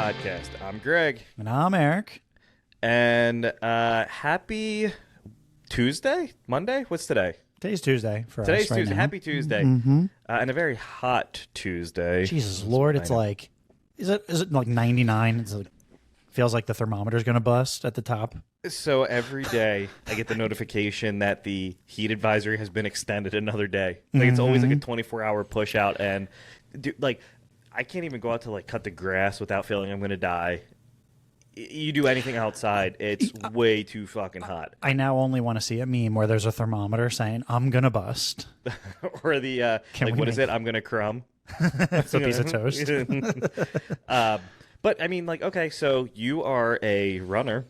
podcast. I'm Greg. And I'm Eric. And happy Tuesday? Monday? What's today? Today's Tuesday for Today's us right Tuesday. now. Happy Tuesday. And a very hot Tuesday. Jesus Lord, it's like, is it like 99? It's like, feels like the thermometer's going to bust at the top. So every day I get the notification that the heat advisory has been extended another day. Like it's always like a 24-hour push out. And dude, like I can't even go out to like cut the grass without feeling I'm going to die. You do anything outside, it's way too fucking hot. I now only want to see a meme where there's a thermometer saying, I'm going to bust. Or the, like, what is it? I'm going to crumb. It's a piece of toast. But, I mean, like, okay, so you are a runner.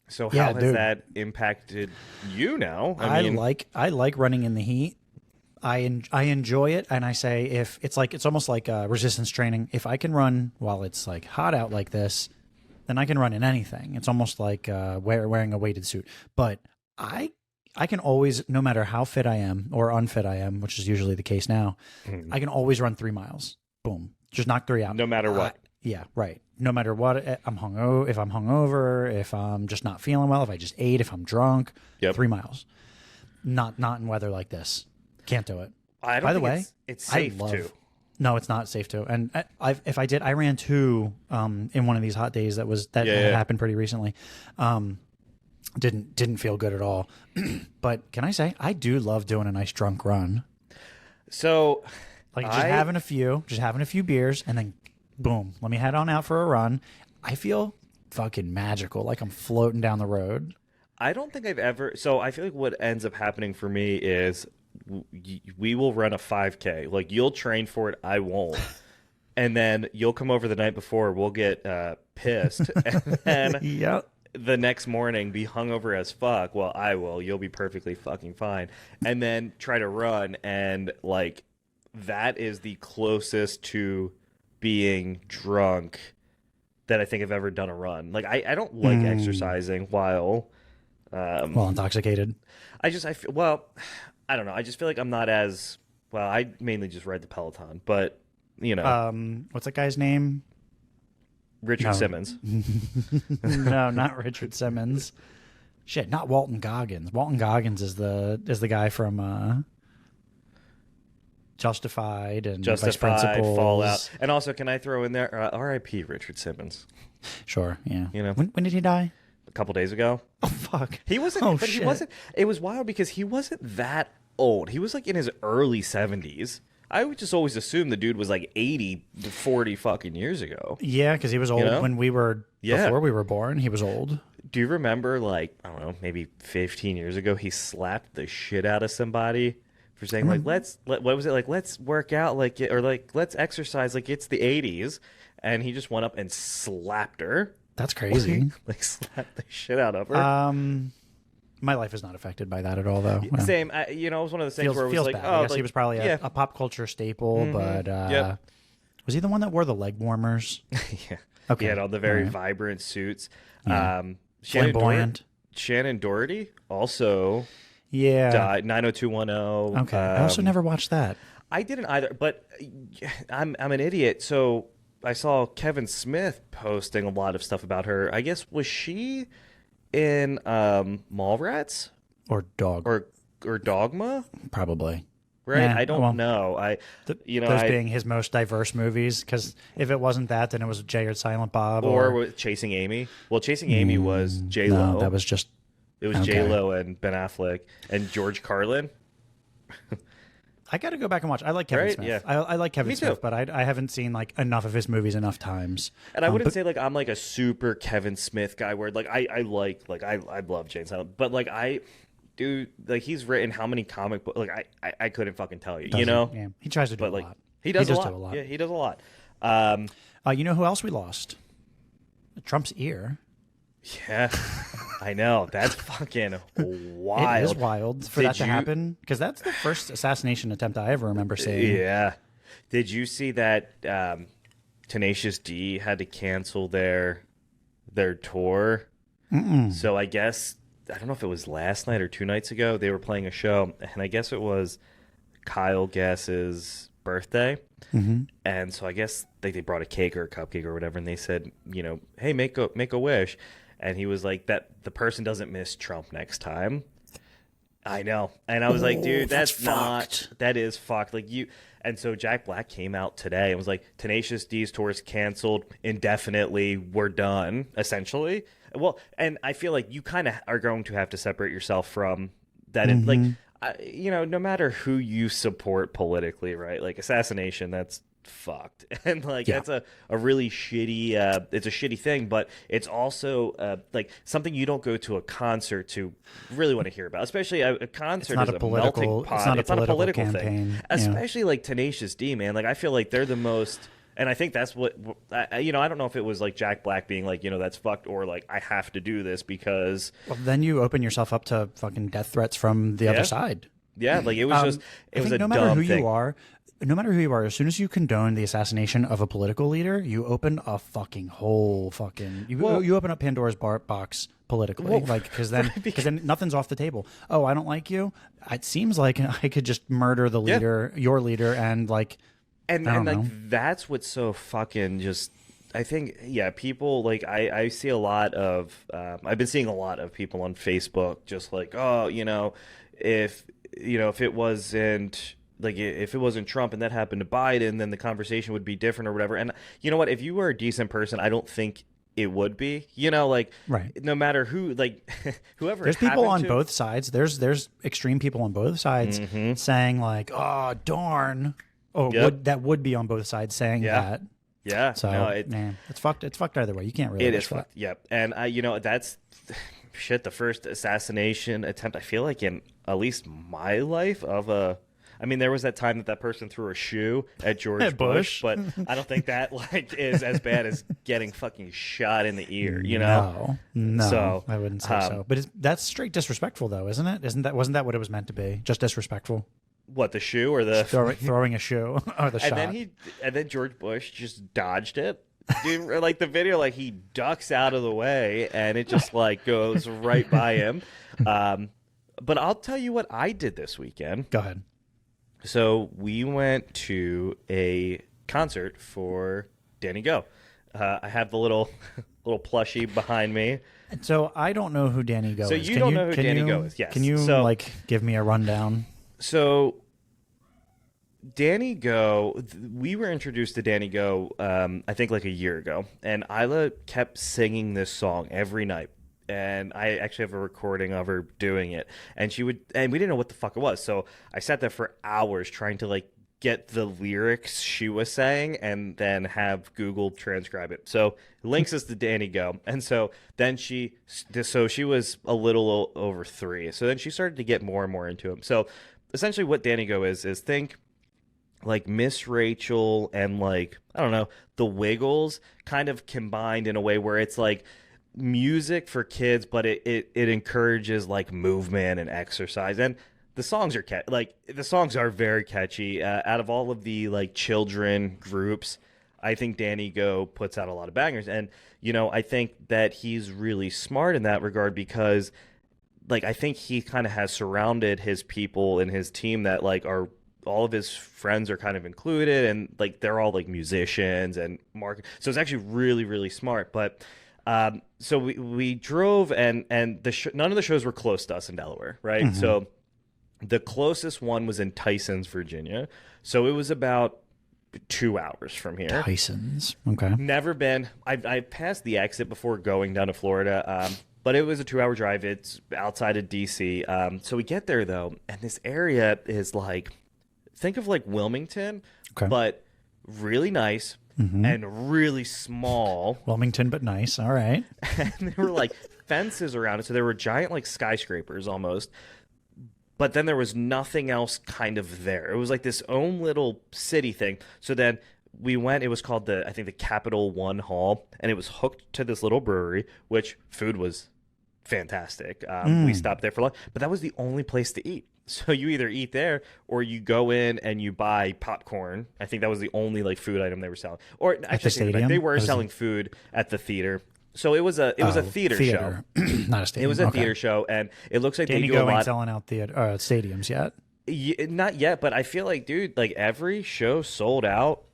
So how has that impacted you now? I like running in the heat. I enjoy it, and I say if it's almost like resistance training. If I can run while it's like hot out like this, then I can run in anything. It's almost like wearing a weighted suit. But I can always, no matter how fit I am or unfit I am, which is usually the case now, I can always run 3 miles. Boom, just knock 3 out. No matter what. Yeah, right. No matter what, if I'm hungover, if I'm just not feeling well, if I just ate, if I'm drunk, 3 miles. Not in weather like this. Can't do it. I don't think it's safe to. No, it's not safe to. And I ran 2 in one of these hot days that happened pretty recently. Didn't feel good at all. But can I say I do love doing a nice drunk run. So like having a few beers and then boom, let me head on out for a run. I feel fucking magical, like I'm floating down the road. I don't think I've ever. So I feel like what ends up happening for me is we will run a 5K. Like you'll train for it, I won't. And then you'll come over the night before. We'll get pissed, and then the next morning be hungover as fuck. Well, I will. You'll be perfectly fucking fine. And then try to run, and like that is the closest to being drunk that I think I've ever done a run. Like I don't like exercising while intoxicated. I feel I don't know. I just feel like I'm not as well. I mainly just ride the Peloton, but you know, what's that guy's name? Richard Simmons. No, not Richard Simmons. Shit, not Walton Goggins. Walton Goggins is the guy from Justified and Vice Principals. Fallout, and also can I throw in there R.I.P. Richard Simmons? Sure, yeah. You know, when did he die? A couple days ago. Oh fuck. He wasn't. Oh, but shit. He wasn't. It was wild because he wasn't that old. He was like in his early 70s. I would just always assume the dude was like 80 to 40 fucking years ago. Yeah, because he was old when we were before we were born. He was old. Do you remember, like, I don't know, maybe 15 years ago, he slapped the shit out of somebody for saying like what was it, like let's work out like it, or like let's exercise like it's the 80s, and he just went up and slapped her. That's crazy. Like slapped the shit out of her. My life is not affected by that at all, though. Same. It was one of the things where it was like, bad. I guess he was probably a pop culture staple, but was he the one that wore the leg warmers? Yeah. Okay. He had all the very vibrant suits. Yeah. Flamboyant. Shannon Doherty also died. 90210. Okay. I also never watched that. I didn't either, but I'm an idiot. So I saw Kevin Smith posting a lot of stuff about her. I guess, was she in Mallrats or Dogma? Probably. Right? Yeah, I don't know. Those being his most diverse movies, because if it wasn't that, then it was Jay or Silent Bob. Or Chasing Amy. Well, Chasing Amy was J-Lo. No, that was just... It was J-Lo and Ben Affleck and George Carlin. I got to go back and watch. I like Kevin Smith. Yeah. I like Kevin Smith, but I haven't seen like enough of his movies enough times. And I wouldn't say like I'm like a super Kevin Smith guy where like I love Jane Silent, but like I do like he's written how many comic books, like I couldn't fucking tell you. You know? Yeah. He tries to do a lot. He does a lot. Yeah, he does a lot. You know who else we lost? Trump's ear. Yeah, I know. That's fucking wild. It is wild for that to happen, because that's the first assassination attempt I ever remember seeing. Yeah. Did you see that Tenacious D had to cancel their tour? So I guess, I don't know if it was last night or 2 nights ago, they were playing a show, and I guess it was Kyle Gass's birthday. And so I guess they brought a cake or a cupcake or whatever, and they said, hey, make a wish. And he was like, that the person doesn't miss Trump next time. I know. And I was like, dude, that is fucked. Like and so Jack Black came out today and was like, Tenacious D's tour is canceled indefinitely. We're done, essentially. Well, and I feel like you kind of are going to have to separate yourself from that. Like, no matter who you support politically, right? Like assassination, that's fucked. And like, that's a really shitty, it's a shitty thing, but it's also like something you don't go to a concert to really want to hear about, especially a concert is a melting pot. It's not a political campaign. Thing, especially like Tenacious D, man. Like I feel like they're the most. And I think that's what, I don't know if it was like Jack Black being like, that's fucked, or like, I have to do this because. Well, then you open yourself up to fucking death threats from the other side. Yeah, like it was just, it was a dumb thing. No matter who you are, as soon as you condone the assassination of a political leader, you open a fucking whole fucking, you open up Pandora's box politically, because then nothing's off the table. Oh, I don't like you. It seems like I could just murder the leader, your leader, and like. And like that's what's so fucking just. I think people like I see a lot of I've been seeing a lot of people on Facebook just like, oh, if it wasn't like if it wasn't Trump and that happened to Biden, then the conversation would be different or whatever. And you know what, if you were a decent person, I don't think it would be, like, right. No matter who, like, whoever. There's people on both sides. There's extreme people on both sides saying like, oh darn. Oh, that would be on both sides saying that. Yeah. So, man, it's fucked. It's fucked either way. You can't really. It is fucked. Yep. And that's shit. The first assassination attempt, I feel like, in at least my life of a. I mean, there was that time that person threw a shoe at George Bush, but I don't think that like is as bad as getting fucking shot in the ear. No, so, I wouldn't say so. But that's straight disrespectful, though, isn't it? Wasn't that what it was meant to be? Just disrespectful. What, the shoe or the throwing a shoe or the shot? And then George Bush just dodged it. Dude, like the video, like he ducks out of the way and it just like goes right by him. But I'll tell you what I did this weekend. Go ahead. So we went to a concert for Danny Go. I have the little plushie behind me. So I don't know who Danny Go is. So you don't know who Danny Go is? Yes. Can you give me a rundown? So, Danny Go, we were introduced to Danny Go, I think like a year ago, and Isla kept singing this song every night, and I actually have a recording of her doing it, and we didn't know what the fuck it was, so I sat there for hours trying to like get the lyrics she was saying, and then have Google transcribe it. So it links us to Danny Go, and so then she was a little over 3, so then she started to get more and more into him. So essentially what Danny Go is think like Miss Rachel and like, I don't know, the Wiggles kind of combined in a way where it's like music for kids, but it encourages like movement and exercise. And the songs are very catchy. Out of all of the like children groups, I think Danny Go puts out a lot of bangers. And, I think that he's really smart in that regard because like, I think he kind of has surrounded his people and his team that like are all of his friends are kind of included, and like they're all like musicians and market. So it's actually really, really smart. But so we drove and none of the shows were close to us in Delaware, right? Mm-hmm. So the closest one was in Tysons, Virginia. So it was about 2 hours from here. Tysons, okay. Never been. I passed the exit before going down to Florida. But it was a 2-hour drive. It's outside of D.C. So we get there, though, and this area is like, think of like Wilmington, but really nice and really small. Wilmington, but nice. All right. And there were like fences around it. So there were giant like skyscrapers almost. But then there was nothing else kind of there. It was like this own little city thing. So then we went, it was called I think the Capital One Hall, and it was hooked to this little brewery, which food was fantastic. We stopped there for lunch, but that was the only place to eat. So you either eat there or you go in and you buy popcorn. I think that was the only like food item they were selling. Or actually, they were selling food at the theater. So it was a theater show, not a stadium. It was a theater show, and it looks like Danny they do a lot. Ain't selling out the stadiums yet. Not yet, but I feel like, dude, like every show sold out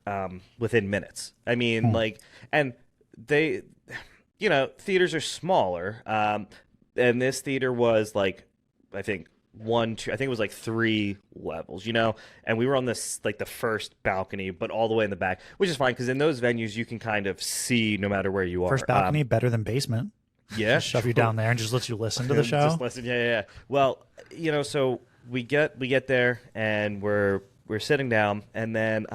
within minutes. I mean, Hmm. like, and they, theaters are smaller, and this theater was like, I think one, two, I think it was like three levels, and we were on this like the first balcony, but all the way in the back, which is fine because in those venues you can kind of see no matter where you First are. balcony better than basement. Yeah, Just shove you down there and just let you listen to the show. just listen. Yeah, yeah, yeah. Well, so we get there and we're sitting down, and then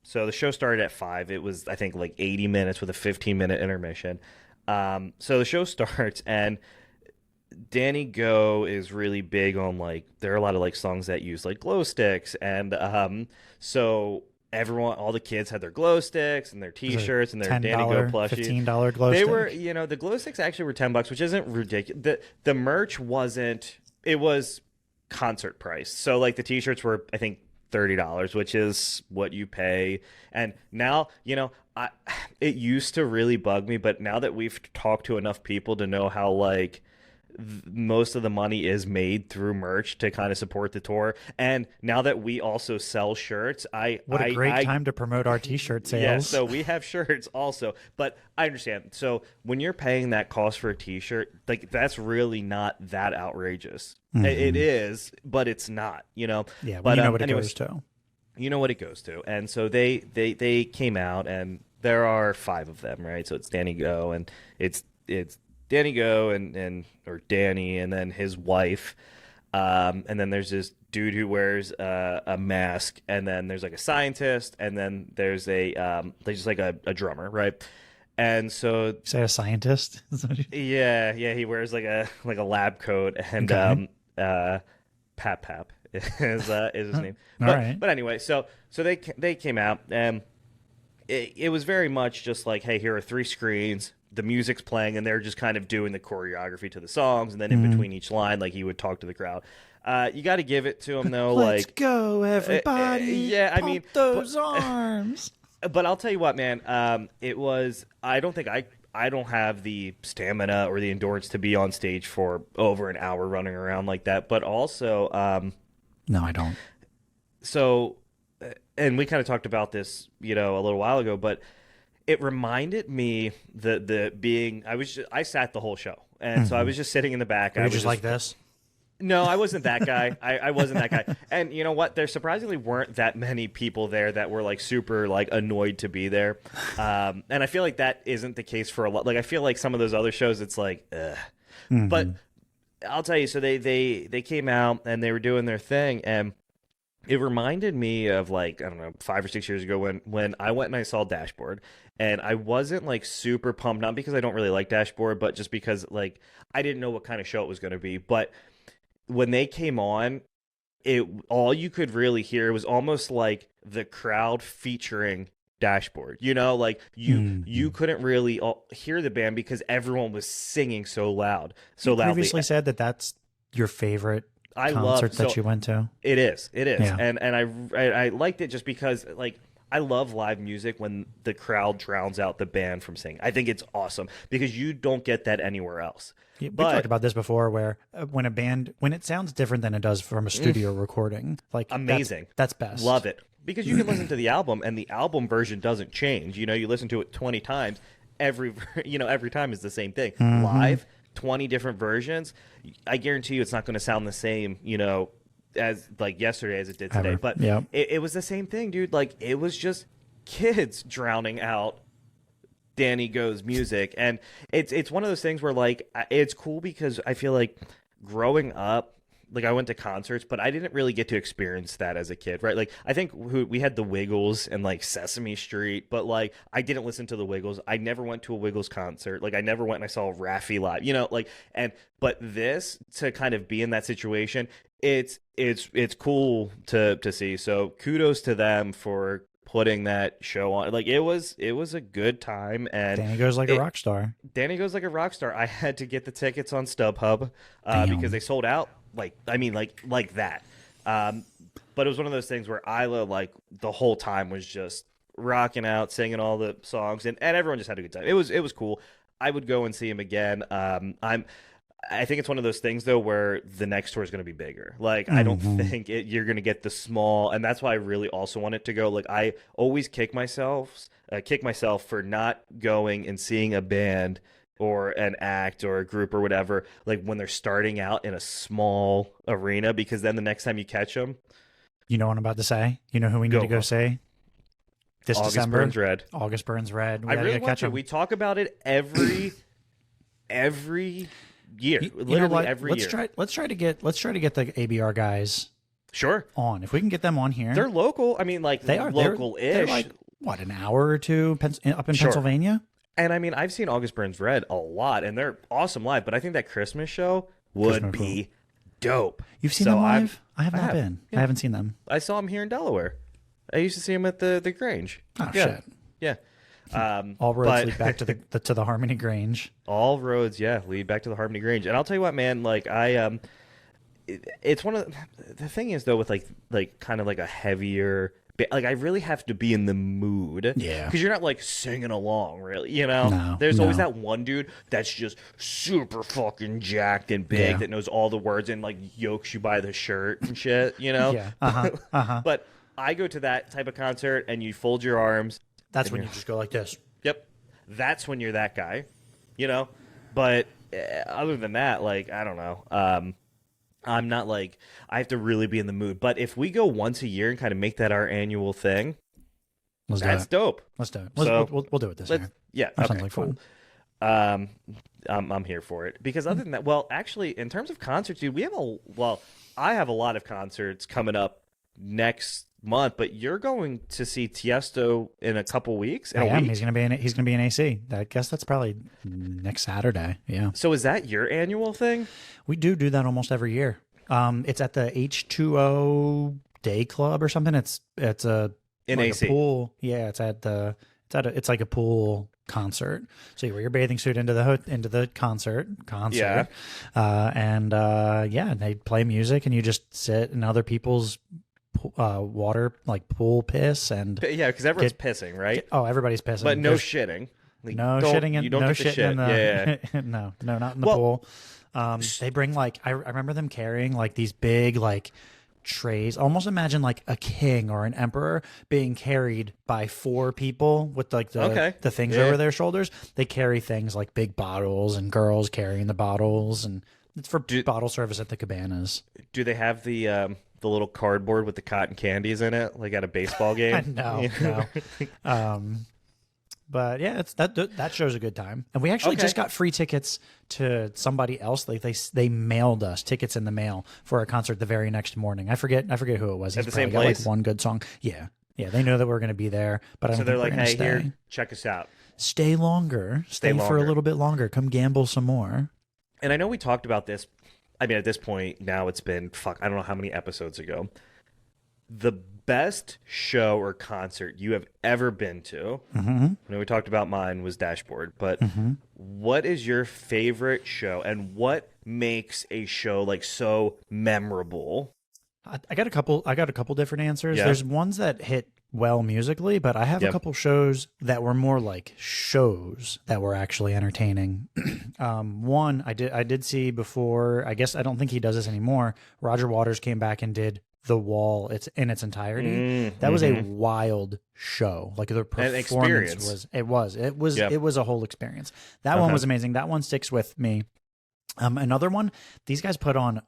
so the show started at 5. It was, I think, like 80 minutes with a 15-minute intermission. So the show starts, and Danny Go is really big on, like, there are a lot of like songs that use like glow sticks, and so everyone, all the kids had their glow sticks and their Is it T-shirts and their Danny Go $10, plushies. $15 glow They stick? were, the glow sticks actually were $10, which isn't ridiculous. The merch wasn't. It was concert price. So like the T-shirts were, I think, $30, which is what you pay. And now, I it used to really bug me, but now that we've talked to enough people to know how, like, most of the money is made through merch to kind of support the tour, and now that we also sell shirts, What a great time to promote our T-shirt sales. yeah, so we have shirts also, but I understand. So when you're paying that cost for a T-shirt, like, that's really not that outrageous. It is, but it's not, Yeah, well, But you know what it anyways, goes to. you know what it goes to, and so they came out, and there are 5 of them, right? So it's Danny Go, and it's Danny Go and or Danny, and then his wife, and then there's this dude who wears a mask, and then there's like a scientist, and then there's just like a drummer, right? And so Say a scientist? yeah, he wears like a lab coat, and Okay. Pap is his name. All But right. but anyway, so they came out, and it was very much just like, hey, here are 3 screens. The music's playing, and they're just kind of doing the choreography to the songs, and then in between each line, like, he would talk to the crowd. You got to give it to him, though. Let's Like, go, everybody. yeah, I mean, Pump those arms. but I'll tell you what, man. It was. I don't think I don't have the stamina or the endurance to be on stage for over an hour running around like that. But also, No, I don't. so, and we kind of talked about this, a little while ago, but it reminded me the being. I sat the whole show, and so I was just sitting in the back. You're I was just like this. No, I wasn't that guy. I wasn't that guy. And you know what? There surprisingly weren't that many people there that were like super like annoyed to be there. And I feel like that isn't the case for a lot. Like, I feel like some of those other shows, it's like, ugh. But I'll tell you. So they came out and they were doing their thing, and it reminded me of, like, I don't know, 5 or 6 years ago when I went and I saw Dashboard, and I wasn't like super pumped, not because I don't really like Dashboard, but just because, like, I didn't know what kind of show it was going to be. But when they came on, it all you could really hear was almost like the crowd featuring Dashboard. Like, you couldn't really hear the band because everyone was singing so loud, so You loudly. previously said that that's your favorite I concert love that you went to. It is. Yeah. And I liked it just because, like, I love live music when the crowd drowns out the band from singing. I think it's awesome because you don't get that anywhere else. We But talked about this before, where when it sounds different than it does from a studio recording, like, Amazing. That's best. Love it. Because you can listen to the album, and the album version doesn't change. You listen to it 20 times. Every time is the same thing. Live, 20 different versions. I guarantee you it's not going to sound the same, as like yesterday as it did today. Ever. But Yeah. it was the same thing, dude. Like, it was just kids drowning out Danny Go's music, and it's one of those things where, like, it's cool because I feel like growing up, like, I went to concerts, but I didn't really get to experience that as a kid, right? Like, I think we had the Wiggles and like Sesame Street, but like, I didn't listen to the Wiggles. I never went to a Wiggles concert. Like, I never went and I saw Raffi live, like, but this, to kind of be in that situation, it's cool to see. So kudos to them for putting that show on. Like, it was a good time, and Danny goes like a rock star. Danny Goes like a rock star. I had to get the tickets on StubHub Damn. because they sold out. Like, I mean, like that. But it was one of those things where Isla, like, the whole time was just rocking out, singing all the songs, and everyone just had a good time. It was cool. I would go and see him again. I think it's one of those things though where the next tour is going to be bigger. Like I don't think you're going to get the small, and that's why I really also want it to go. Like I always kick myself for not going and seeing a band or an act or a group or whatever, like when they're starting out in a small arena, because then the next time you catch them, You know what I'm about to say? You know who we need to go see this August December? Burns Red. August Burns Red. I really want to. We talk about it every year, literally every year. Let's try to get the ABR guys Sure. on. If we can get them on here, They're local. I mean, like they are local-ish. They're like what, an hour or two up in Pennsylvania. And I mean, I've seen August Burns Red a lot, and they're awesome live. But I think that Christmas show would be dope. You've seen them live? I have not been. Yeah. I haven't seen them. I saw them here in Delaware. I used to see them at the Grange. Oh shit! Yeah. All roads lead back to the Harmony Grange. All roads, lead back to the Harmony Grange. And I'll tell you what, man. Like it's one of the thing is though with like kind of like a heavier. Like I really have to be in the mood, because you're not like singing along, really. You know, there's always that one dude that's just super fucking jacked and big that knows all the words and like yokes you by the shirt and shit. You know, But I go to that type of concert and you fold your arms. That's when you just go like this. Yep, that's when you're that guy. You know, but other than that, like I don't know. I'm not like I have to really be in the mood. But if we go once a year and kind of make that our annual thing, that's dope. Let's do it. We'll do it this year. Yeah, that sounds like cool. fun. I'm here for it because other than that, well, actually, in terms of concerts, dude, I have a lot of concerts coming up next month. But you're going to see Tiesto in a couple weeks. I am. He's gonna be in AC. I guess that's probably next Saturday. Yeah. So is that your annual thing? We do that almost every year. It's at the H2O Day Club or something. It's a in like AC. A pool. Yeah, it's like a pool concert. So you wear your bathing suit into the concert. Yeah. And they play music and you just sit in other people's water, like pool piss, and because everyone's pissing, right? Everybody's pissing, but no shitting. Like, no shitting, and you don't no get the shit shit. in the no, not in the pool. They bring like I remember them carrying like these big like trays. Almost imagine like a king or an emperor being carried by 4 people with like the things over their shoulders. They carry things like big bottles and girls carrying the bottles, and it's for bottle service at the cabanas. Do they have the little cardboard with the cotton candies in it, like at a baseball game? No. But yeah, it's that show's a good time. And we actually just got free tickets to somebody else. They mailed us tickets in the mail for a concert the very next morning. I forget who it was. At He's the same got place? like one good song. Yeah. They know that we're going to be there, but I don't So they're think like, we're gonna hey, stay. here, check us out. Stay longer. Stay for a little bit longer. Come gamble some more. And I know we talked about this. I mean, at this point now it's been I don't know how many episodes ago. The best show or concert you have ever been to. Mm-hmm. I know we talked about mine was Dashboard, but what is your favorite show and what makes a show like so memorable? I got a couple different answers. Yeah. There's ones that hit well musically, but I have a couple shows that were more like shows that were actually entertaining. One I did see before. I guess I don't think he does this anymore. Roger Waters came back and did The Wall. It's in its entirety. That was a wild show. Like the performance it was a whole experience. That one was amazing. That one sticks with me. Another one, these guys put on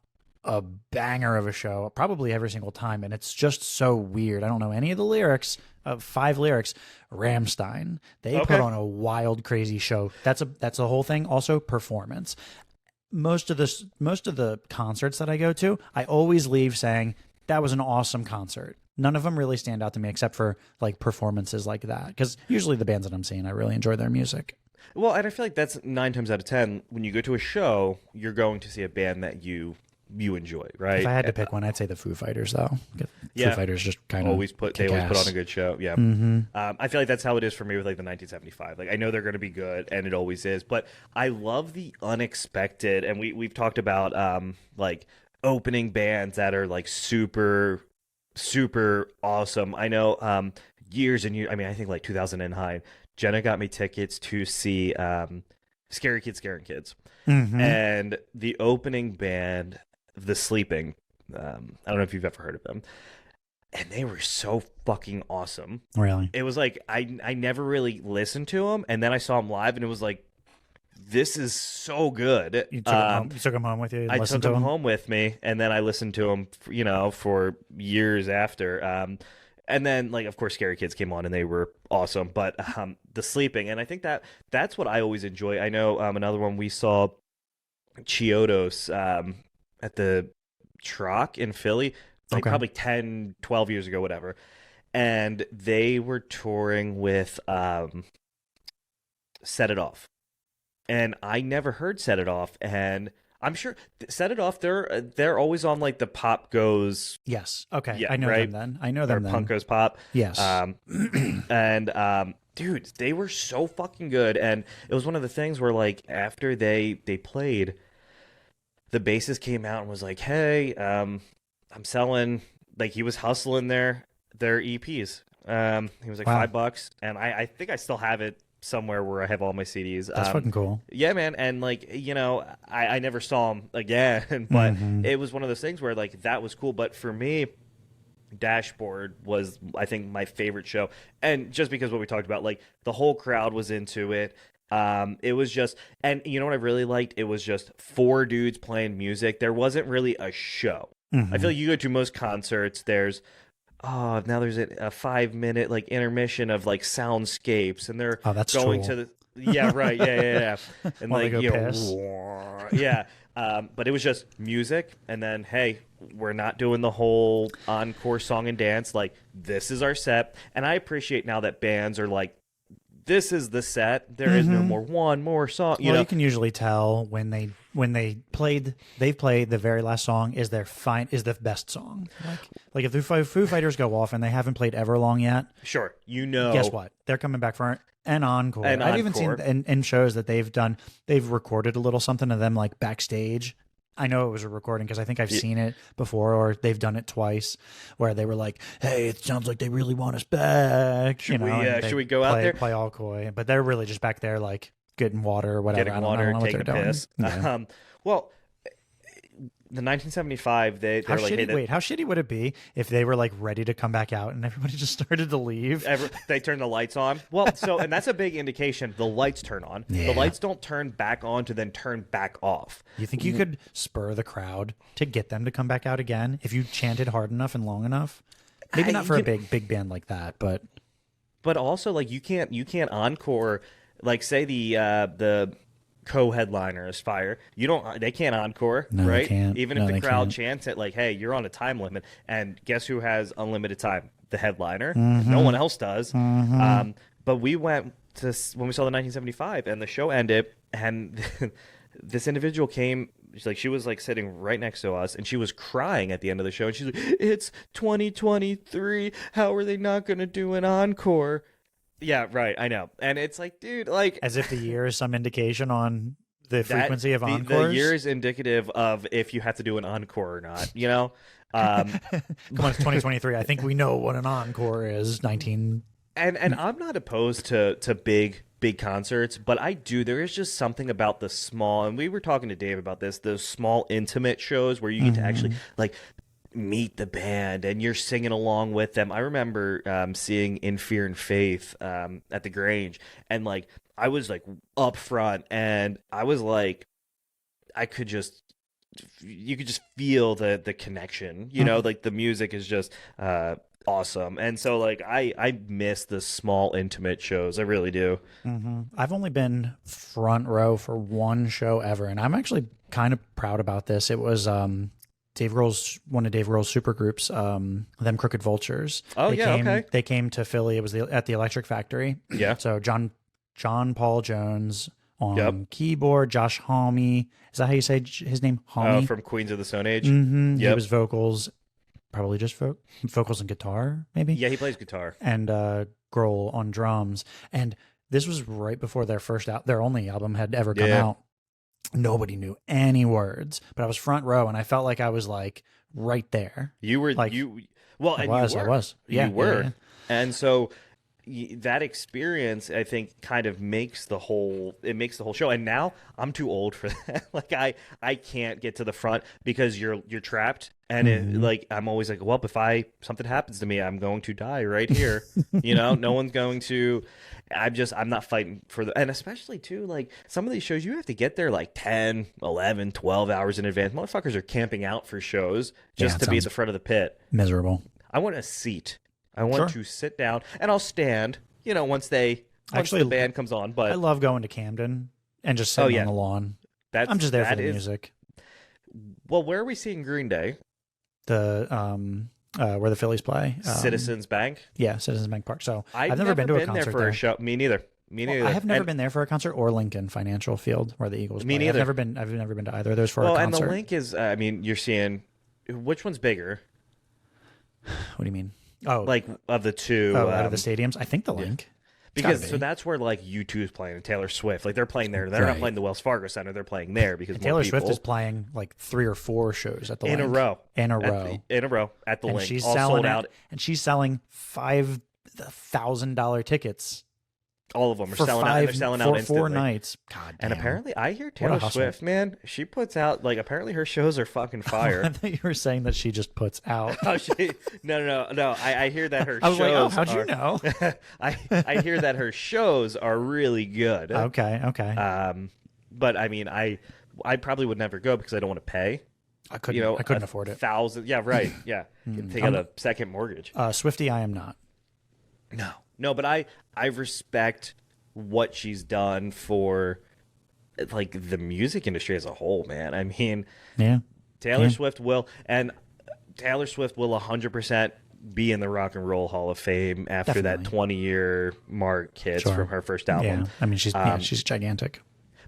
a banger of a show probably every single time, and it's just so weird. I don't know any of the lyrics. 5 lyrics. Rammstein. They put on a wild, crazy show. That's the whole thing. Also, performance. Most of the concerts that I go to, I always leave saying that was an awesome concert. None of them really stand out to me except for like performances like that, because usually the bands that I'm seeing, I really enjoy their music. Well, and I feel like that's 9 times out of 10 when you go to a show, you're going to see a band that you enjoy, right? If I had to pick one, I'd say the Foo Fighters, though. Foo Fighters just kind of always put on a good show. Yeah, I feel like that's how it is for me with like the 1975. Like I know they're going to be good, and it always is. But I love the unexpected, and we've talked about like opening bands that are like super awesome. I know years and years. I mean, I think like 2009, Jenna got me tickets to see Scary Kids, Scaring Kids. Mm-hmm. And the opening band, The Sleeping, I don't know if you've ever heard of them, and they were so fucking awesome. Really? It was like I never really listened to them, and then I saw them live, and it was like, this is so good. You took him home. You took him home with you. And I listened took to them home with me, and then I listened to them, for years after. And then, like, of course, Scary Kids came on, and they were awesome. But The Sleeping, and I think that's what I always enjoy. I know another one we saw, Chiodos, at the Troc in Philly, like probably 10, 12 years ago, whatever. And they were touring with Set It Off. And I never heard Set It Off, and I'm sure Set It Off, they're always on like the Pop Goes. Yes. Okay. Yeah, I know right? them then. I know them then. Punk Goes Pop. Yes. And dude, they were so fucking good. And it was one of the things where, like, after they played, the bassist came out and was like, "Hey, I'm selling." Like, he was hustling their EPs. He was like, Wow. $5, and I think I still have it somewhere where I have all my CDs. That's fucking cool. Yeah, man. And, like, I never saw him again, but it was one of those things where, like, that was cool. But for me, Dashboard was, I think, my favorite show. And just because what we talked about, like, the whole crowd was into it. It was just, and you know what I really liked? It was just four dudes playing music. There wasn't really a show. I feel like you go to most concerts, there's now there's a 5-minute like intermission of like soundscapes, and they're that's going cool. to the yeah. And While they like, go piss. yeah. But it was just music, and then, hey, we're not doing the whole encore song and dance. Like, this is our set. And I appreciate now that bands are like, this is the set. There is no one more song. You can usually tell when they've played the very last song is the best song. Like if the Foo Fighters go off and they haven't played Everlong yet, sure, guess what? They're coming back for an encore. I've even seen in shows that they've recorded a little something of them like backstage. I know it was a recording because I think I've seen it before, or they've done it twice, where they were like, "Hey, it sounds like they really want us back." Should we go out there? Play all coy, but they're really just back there, like getting water or whatever. Getting water, taking a piss. Yeah. Well, the 1975, they're how like, shitty, hey, how shitty would it be if they were like ready to come back out and everybody just started to leave? They turn the lights on. Well, and that's a big indication. The lights turn on. Yeah. The lights don't turn back on to then turn back off. You think you could spur the crowd to get them to come back out again if you chanted hard enough and long enough? Maybe not for a big band like that, but also, like, you can't encore, like, say the co-headliner is Fire. They can't encore, No, right? they can't. Even No, if the they crowd can't. chants it, like, hey, you're on a time limit, and guess who has unlimited time? The headliner. No one else does. But we went to, when we saw the 1975, and the show ended, and this individual came. She was like sitting right next to us, and she was crying at the end of the show, and she's like, "It's 2023. How are they not going to do an encore?" Yeah, right. I know. And it's like, dude, like, as if the year is some indication on the frequency of encores. The year is indicative of if you have to do an encore or not, Come on, it's 2023. I think we know what an encore is. 19. And I'm not opposed to big concerts, but there is just something about the small, and we were talking to Dave about this, those small intimate shows where you get to actually like meet the band and you're singing along with them. I remember seeing In Fear and Faith at the Grange, and like I was like up front, and I was like, you could just feel the connection, like the music is just awesome. And so like I miss the small intimate shows. I really do. I've only been front row for one show ever, and I'm actually kind of proud about this. It was one of Dave Grohl's supergroups, them Crooked Vultures. Oh, okay. They came to Philly. It was at the Electric Factory. Yeah. So John Paul Jones on keyboard, Josh Homme. Is that how you say his name? Homme? From Queens of the Stone Age. He was vocals, probably just vocals and guitar, maybe. Yeah, he plays guitar. And Grohl on drums. And this was right before their only album had ever come out. Nobody knew any words, but I was front row, and I felt like I was like right there. You were like I was. Yeah, you were. yeah. And so that experience, I think, kind of makes the whole show. And now I'm too old for that. Like I can't get to the front because you're trapped. And like I'm always like, well, if something happens to me, I'm going to die right here. No one's going to. I'm not fighting for and especially too, like some of these shows you have to get there like 10, 11, 12 hours in advance. Motherfuckers are camping out for shows just to be at the front of the pit. Miserable. I want a seat. I want to sit down, and I'll stand. Once the band comes on. But I love going to Camden and just sitting on the lawn. I'm just there for the music. Well, where are we seeing Green Day? The where the Phillies play, Citizens Bank. Yeah, Citizens Bank Park. So I've never been to a concert there for a show. Me neither. I have never been there for a concert, or Lincoln Financial Field where the Eagles play. Neither. I've never been to either of those for a concert. Well, and the Link is. You're seeing which one's bigger? What do you mean? Oh, like of the two out of the stadiums, I think the Link. Because so that's where like U2 is playing and Taylor Swift. Like they're playing there. They're not playing the Wells Fargo Center. They're playing there because Taylor Swift is playing like 3 or 4 shows at the Link. In a row at the and Link. She's all selling sold out. And she's selling $5,000 tickets. All of them are selling out. They're selling out instantly. 4 nights. God damn. And apparently, I hear Taylor Swift, man. She puts out like apparently her shows are fucking fire. I thought you were saying that she just puts out. No. I hear that her shows. I was like, how'd you know? I hear that her shows are really good. Okay. But I mean, I probably would never go because I don't want to pay. I couldn't afford it. 1,000. Yeah, right. Yeah, take out a second mortgage. Swiftie, I am not. No, but I respect what she's done for like the music industry as a whole, man. I mean, Taylor Swift will 100% be in the Rock and Roll Hall of Fame after that 20-year mark hits from her first album. Yeah, I mean she's gigantic.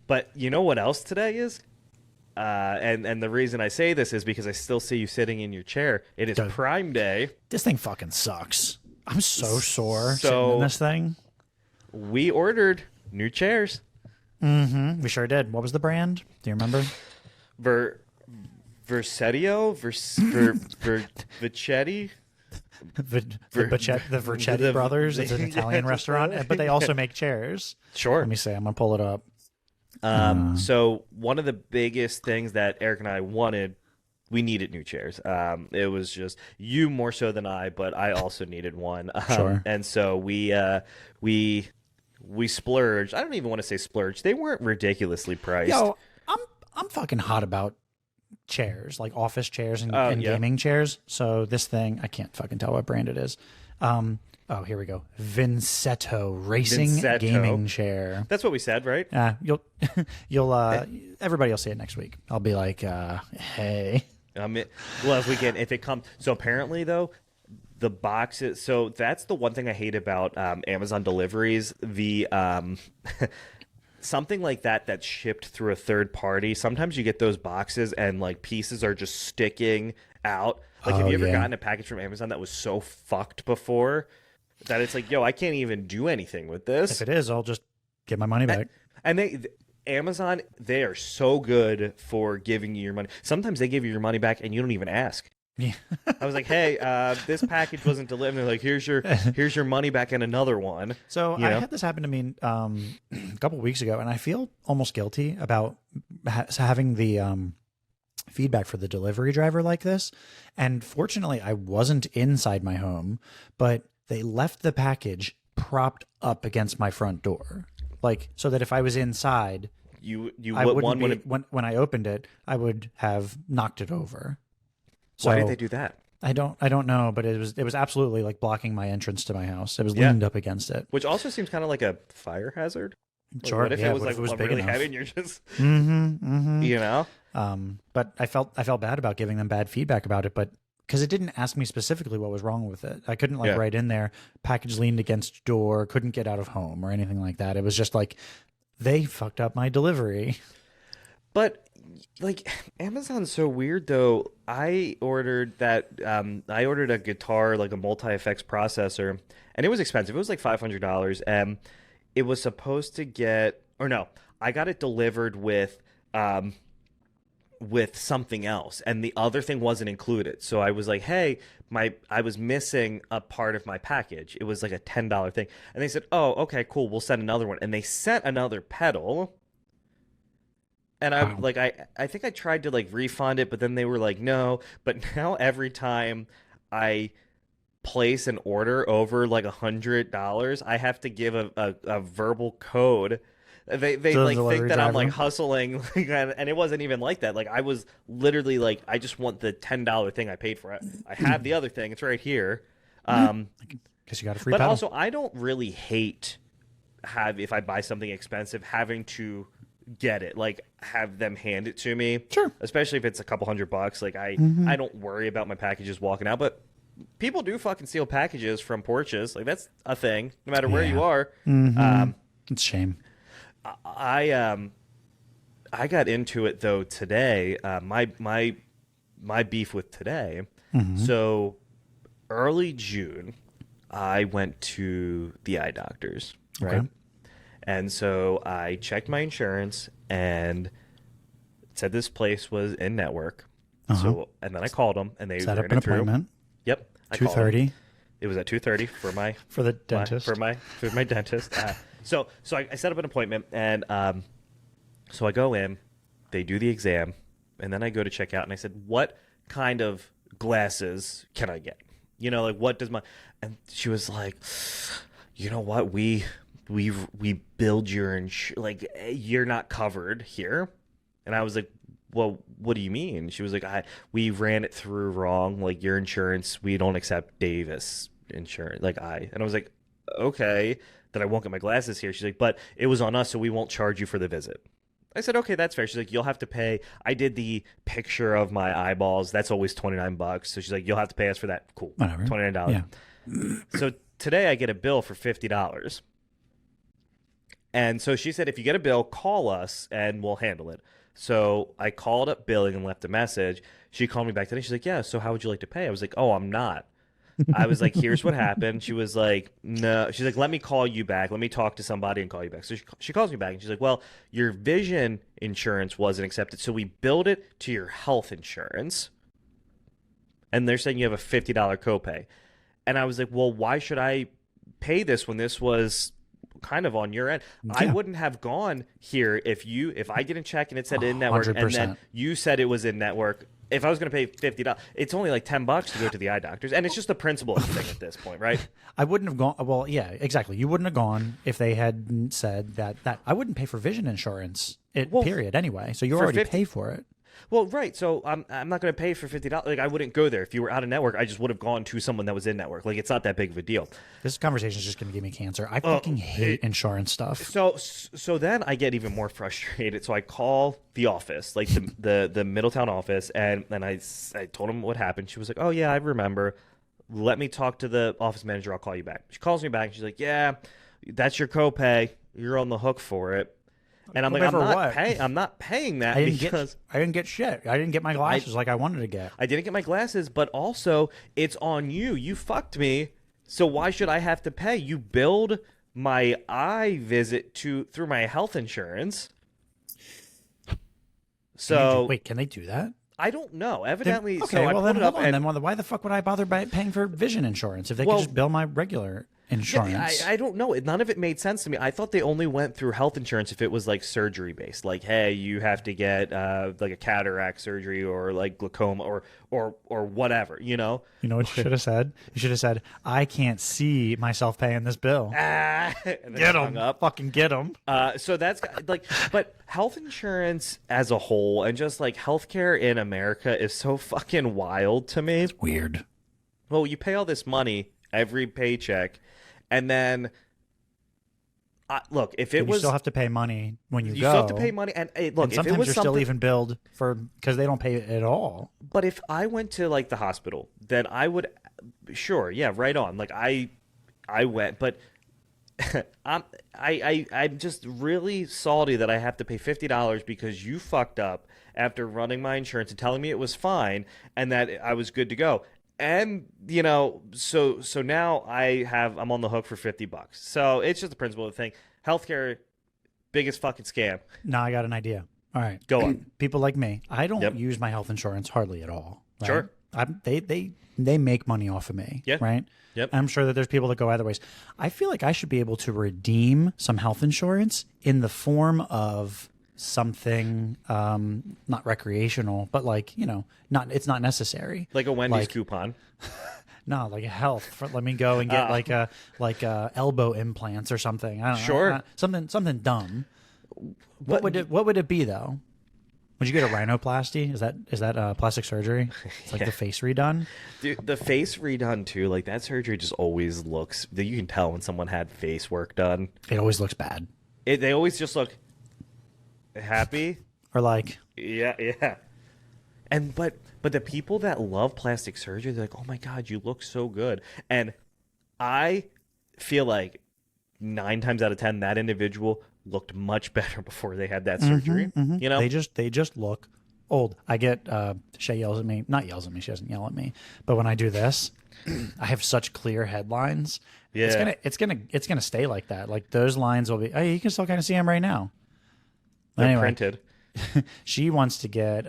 But you know what else today is? And the reason I say this is because I still see you sitting in your chair. It is Prime Day. This thing fucking sucks. I'm so sore sitting in this thing. We ordered new chairs. Mm-hmm. We sure did. What was the brand? Do you remember? Versetio? Vercetti? The Vercetti brothers. It's an Italian restaurant, but they also make chairs. Sure. Let me see. I'm going to pull it up. So one of the biggest things that Eric and I wanted, we needed new chairs. It was just you more so than I, but I also needed one. Sure. And so we splurged. I don't even want to say splurged. They weren't ridiculously priced. Yo, I'm fucking hot about chairs, like office chairs and gaming chairs. So this thing, I can't fucking tell what brand it is. Oh, here we go. Vinsetto Racing Gaming Chair. That's what we said, right? You'll everybody will see it next week. I'll be like, hey. Well, if it comes. So apparently, though, the boxes. So that's the one thing I hate about Amazon deliveries. The something like that's shipped through a third party. Sometimes you get those boxes and like pieces are just sticking out. Like, have you ever gotten a package from Amazon that was so fucked before that it's like, yo, I can't even do anything with this? If it is, I'll just get my money back. And Amazon, they are so good for giving you your money. Sometimes they give you your money back and you don't even ask. Yeah. I was like, hey, this package wasn't delivered. They're like, here's your money back and another one. So I had this happen to me a couple weeks ago, and I feel almost guilty about having the feedback for the delivery driver like this. And fortunately, I wasn't inside my home, but they left the package propped up against my front door, like so that if I was inside, when I opened it, I would have knocked it over. So, why did they do that? I don't know, but it was absolutely like blocking my entrance to my house. It was leaned up against it, which also seems kind of like a fire hazard. Sure. What if it was like big really heavy and you're just, you know? But I felt bad about giving them bad feedback about it, but because it didn't ask me specifically what was wrong with it. I couldn't write in there, package leaned against door, couldn't get out of home or anything like that. It was just like, they fucked up my delivery. But like Amazon's so weird though. I ordered a guitar, like a multi-effects processor, and it was expensive. It was like $500, and it was supposed to I got it delivered with with something else, and the other thing wasn't included. So I was like, hey, I was missing a part of my package. It was like a $10 thing. And they said, oh, okay, cool, we'll send another one. And they sent another pedal. And Wow. I think I tried to like refund it, but then they were like, no. But now every time I place an order over like $100, I have to give a verbal code. They To the like think delivery that I'm like driver. hustling, like, and it wasn't even like that. Like I was literally like, I just want the $10 thing I paid for it. I have the other thing; it's right here. Because you got a free But pedal. also, I don't really hate if I buy something expensive, having to get it, like have them hand it to me. Sure. Especially if it's a couple $100. Like I don't worry about my packages walking out, but people do fucking steal packages from porches. Like that's a thing, no matter where you are. It's a shame. I got into it though today. My beef with today. So early June, I went to the eye doctors, right? Okay. And so I checked my insurance and it said this place was in network. So and then I called them and they Set up ran an it through. appointment. Yep. I called them. 2:30 It was at 2:30 for my for the dentist. for my dentist. So I set up an appointment and so I go in, they do the exam, and then I go to check out and I said, "What kind of glasses can I get? You know, like what does my?" And she was like, "You know what? We build your like you're not covered here." And I was like, "Well, what do you mean?" She was like, we ran it through wrong. Like your insurance, we don't accept Davis insurance. And I was like, okay, then I won't get my glasses here. She's like, but it was on us, so we won't charge you for the visit. I said, okay, that's fair. She's like, you'll have to pay. I did the picture of my eyeballs. That's always $29. So she's like, you'll have to pay us for that. Cool. Whatever. $29. Yeah. So today I get a bill for $50. And so she said, if you get a bill, call us and we'll handle it. So I called up billing and left a message. She called me back today. She's like, yeah, so how would you like to pay? I was like, oh, I'm not. I was like, here's what happened. She was like, no. She's like, let me call you back. Let me talk to somebody and call you back. So she calls me back and she's like, well, your vision insurance wasn't accepted. So we billed it to your health insurance. And they're saying you have a $50 copay. And I was like, well, why should I pay this when this was kind of on your end? Yeah. I wouldn't have gone here if I didn't check and it said in network 100%. and then you said it was in network. If I was going to pay $50, it's only like $10 to go to the eye doctors, and it's just the principle of the thing at this point, right? I wouldn't have gone. Well, yeah, exactly. You wouldn't have gone if they had said that. I wouldn't pay for vision insurance. Period. Anyway, so you already pay for it. Well, right. So I'm not going to pay for $50. Like I wouldn't go there if you were out of network. I just would have gone to someone that was in network. Like it's not that big of a deal. This conversation is just going to give me cancer. I fucking hate insurance stuff. So then I get even more frustrated. So I call the office, like the Middletown office, and I told them what happened. She was like, "Oh yeah, I remember. Let me talk to the office manager. I'll call you back." She calls me back. And she's like, "Yeah, that's your copay. You're on the hook for it." And I'm like, I'm not paying that because I didn't get shit. I didn't get my glasses like I wanted to get. I didn't get my glasses, but also it's on you. You fucked me. So why should I have to pay? You billed my eye visit through my health insurance. So Wait, can they do that? I don't know. Evidently, Okay, so I well pulled then it hold up on. and Then why the fuck would I bother paying for vision insurance if they could just bill my regular insurance? I don't know. None of it made sense to me. I thought they only went through health insurance if it was like surgery based. Like, hey, you have to get like a cataract surgery or like glaucoma or whatever. You know. You know what you should have said? You should have said, "I can't see myself paying this bill." And then Get hung them, up. fucking get them. So that's like, but health insurance as a whole and just like healthcare in America is so fucking wild to me. Weird. Well, you pay all this money every paycheck, and then look, if it You was still have to pay money when you go. still have to pay money, and hey, look, And if sometimes it was you're still something, even billed for because they don't pay it at all. but if I went to like the hospital, then I would, sure, yeah, right on. Like I went, but I'm just really salty that I have to pay $50 because you fucked up after running my insurance and telling me it was fine and that I was good to go. And you know, so now I'm on the hook for $50. So it's just the principle of the thing. Healthcare, biggest fucking scam. Now I got an idea. All right. Go on. People like me, I don't Yep. use my health insurance hardly at all. Right? Sure. They make money off of me. Yeah. Right. Yep. I'm sure that there's people that go other ways. I feel like I should be able to redeem some health insurance in the form of something, not recreational, but like, it's not necessary. Like a Wendy's coupon. No, like a health. Let me go and get like elbow implants or something. I don't Sure. know. Something dumb. What would it be though? Would you get a rhinoplasty? Is that plastic surgery? It's like the face redone. Dude, the face redone too, like that surgery just always looks, you can tell when someone had face work done. It always looks bad. They always just look happy. Or like, Yeah. And but the people that love plastic surgery, they're like, oh my God, you look so good. And I feel like 9 times out of 10, that individual looked much better before they had that surgery. You know, they just look old. I get Shay yells at me, not yells at me. She doesn't yell at me, but when I do this, I have such clear headlines. Yeah. It's gonna stay like that. Like those lines will be. Oh, you can still kind of see them right now. they're Anyway, printed. she wants to get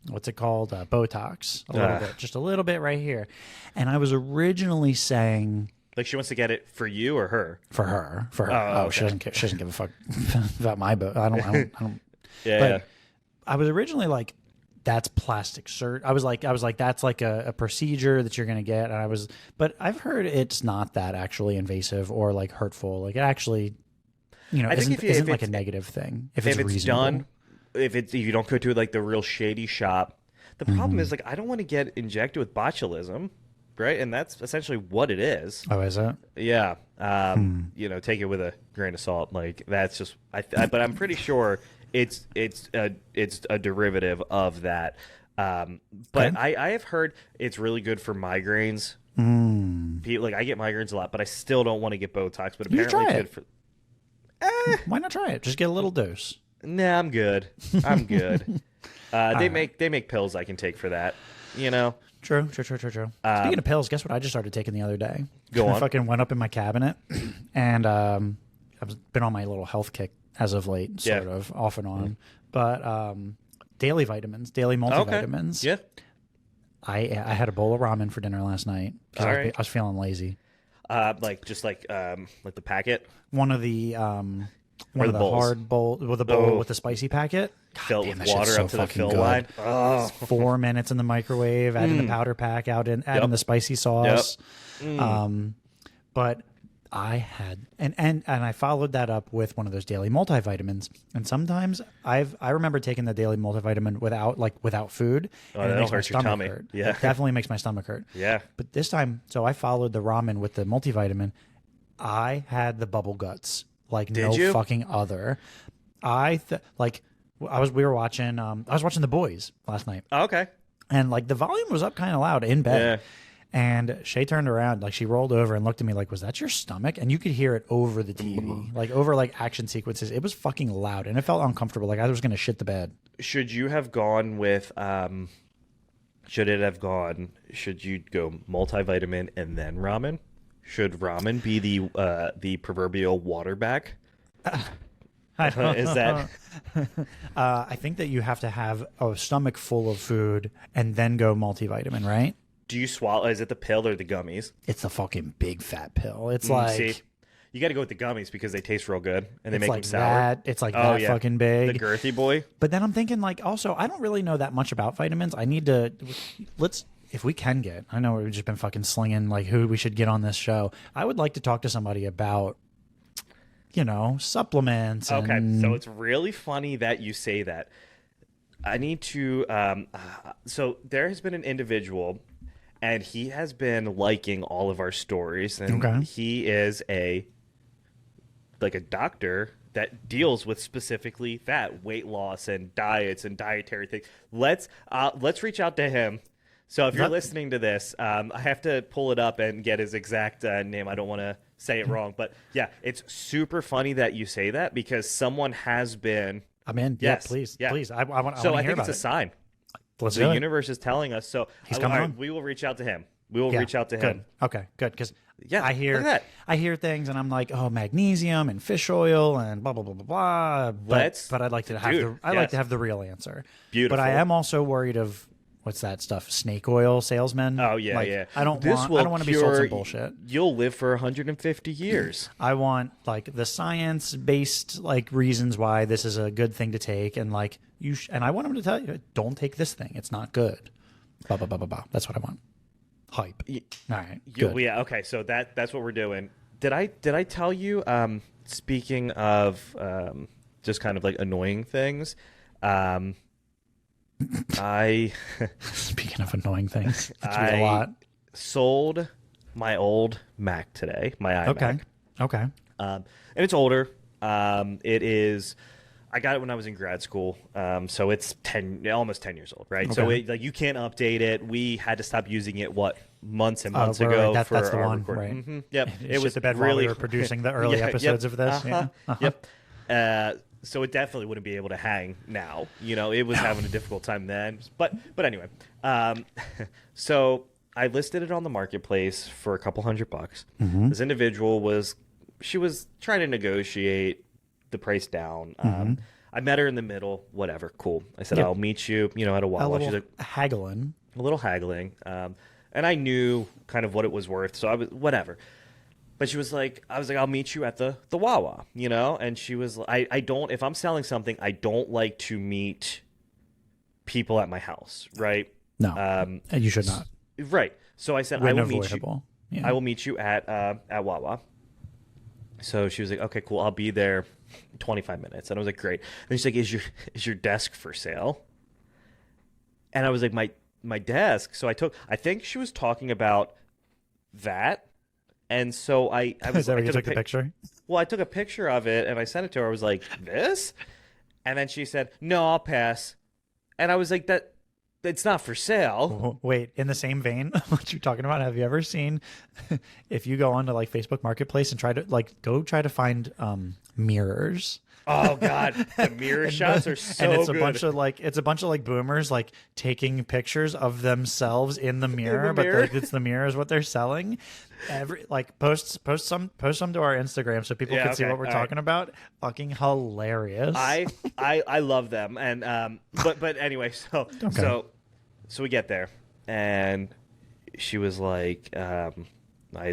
what's it called, Botox, a little bit, just a little bit right here. And I was originally saying. Like she wants to get it for you or her? For her. Oh, She doesn't care. She doesn't give a fuck about my boat. I don't. Yeah. But I was originally like, that's plastic surgery. I was like, that's like a procedure that you're gonna get. And but I've heard it's not that actually invasive or like hurtful. Like it actually, I think isn't like a negative thing. If it's reasonable. done, if you don't go to like the real shady shop. The problem is like I don't want to get injected with botulism. Right, and that's essentially what it is. Oh, is it? Yeah, take it with a grain of salt. Like that's just, but I'm pretty sure it's a derivative of that. But Okay. I have heard it's really good for migraines. Like I get migraines a lot, but I still don't want to get Botox. But You apparently, try it's good it. for. Why not try it? Just get a little dose. Nah, I'm good. I'm good. They make pills I can take for that. You know. True. Speaking of pills, guess what I just started taking the other day? Go on. I fucking went up in my cabinet, and I've been on my little health kick as of late, sort of, off and on. But daily vitamins, daily multivitamins. Okay. Yeah. I had a bowl of ramen for dinner last night because All right. I was feeling lazy. Like the packet. One of the Or the bowls. hard bowl with a bowl with the spicy packet. Filled damn, with that shit's water so up to the fucking fill good. line. Oh. 4 minutes in the microwave, adding the powder pack, adding the spicy sauce. But I had and I followed that up with one of those daily multivitamins. And sometimes I remember taking the daily multivitamin without food, and it that'll makes my hurt your stomach tummy. hurt. Yeah. It definitely makes my stomach hurt. Yeah. But this time, so I followed the ramen with the multivitamin. I had the bubble guts like Did no you? fucking other. I was watching The Boys last night, Oh, okay. and like the volume was up kind of loud in bed. Yeah. And Shay turned around, like she rolled over and looked at me like, was that your stomach? And you could hear it over the TV, like over like action sequences. It was fucking loud and it felt uncomfortable. Like I was going to shit the bed. Should you have gone with should you go multivitamin and then ramen? Should ramen be the proverbial water back? Is that I think that you have to have a stomach full of food and then go multivitamin, right? do you swallow? Is it the pill or the gummies? It's the fucking big fat pill. It's See, you got to go with the gummies because they taste real good and they it's make like them sour. it's like that fucking big. The girthy boy. But then I'm thinking, like, also, I don't really know that much about vitamins. I need to, if we can get, I know we've just been fucking slinging, like, who we should get on this show. I would like to talk to somebody about, supplements. Okay, and, so it's really funny that you say that. I need to, so there has been an individual, and he has been liking all of our stories, and Okay. he is a doctor that deals with specifically that weight loss and diets and dietary things. Let's reach out to him. So if you're listening to this, I have to pull it up and get his exact name. I don't want to say it wrong, but yeah, it's super funny that you say that because someone has been. I'm in. Yes, Yeah, please. yeah. Please. I want to So hear I think about it's a it. sign. Let's The do it. universe is telling us. So He's coming on. we will reach out to him. We will reach out to good. him. Okay, good. Because Yeah, I look at that. hear things, and I'm like, oh, magnesium and fish oil and blah blah blah blah blah. But I'd like to have like to have the real answer. Beautiful. But I am also worried of what's that stuff? Snake oil salesmen. Oh yeah, like, yeah. I don't want to be sold some bullshit. You'll live for 150 years. I want like the science based like reasons why this is a good thing to take, and like and I want them to tell you, don't take this thing. It's not good. Blah blah blah blah blah. That's what I want. Hype. All right. Good. Yeah. Okay. So that's what we're doing. Did I tell you? Speaking of just kind of like annoying things, I speaking of annoying things, I a lot. Sold my old Mac today. My iMac. Okay. And it's older. It is. I got it when I was in grad school, so it's almost 10 years old, right? Okay. So you can't update it. We had to stop using it months and months ago right. for that's the our one, recording. right? Mm-hmm. Yep, it was the bed really. While we were producing the early episodes of this. Uh-huh. Yeah. Yep. So it definitely wouldn't be able to hang now. It was having a difficult time then. But anyway, so I listed it on the marketplace for a couple $100. Mm-hmm. This individual was trying to negotiate the price down. I met her in the middle. Whatever, cool. I said, I'll meet you, at a Wawa. She's like, haggling. A little haggling. And I knew kind of what it was worth, so I was whatever. But she was like, I'll meet you at the Wawa, And she was, I don't, if I'm selling something, I don't like to meet people at my house, right? No, you should not. Right. So I said, I will meet you. Yeah. I will meet you at Wawa. So she was like, okay, cool. I'll be there 25 minutes. And I was like, great. And she's like, is your desk for sale? And I was like, my desk. So I think she was talking about that. And so I is that where you took the picture? Well, I took a picture of it and I sent it to her. I was like, this? And then she said, no, I'll pass. And I was like, it's not for sale. Wait, in the same vein, what you're talking about, have you ever seen if you go onto like Facebook Marketplace and try to find mirrors? Oh God, the mirror shots are so good. And it's a bunch of like boomers like taking pictures of themselves in the mirror, but it's the mirror is what they're selling. Post some to our Instagram so people can see what we're talking about. Fucking hilarious. I love them, and but anyway, so we get there, and she was like, I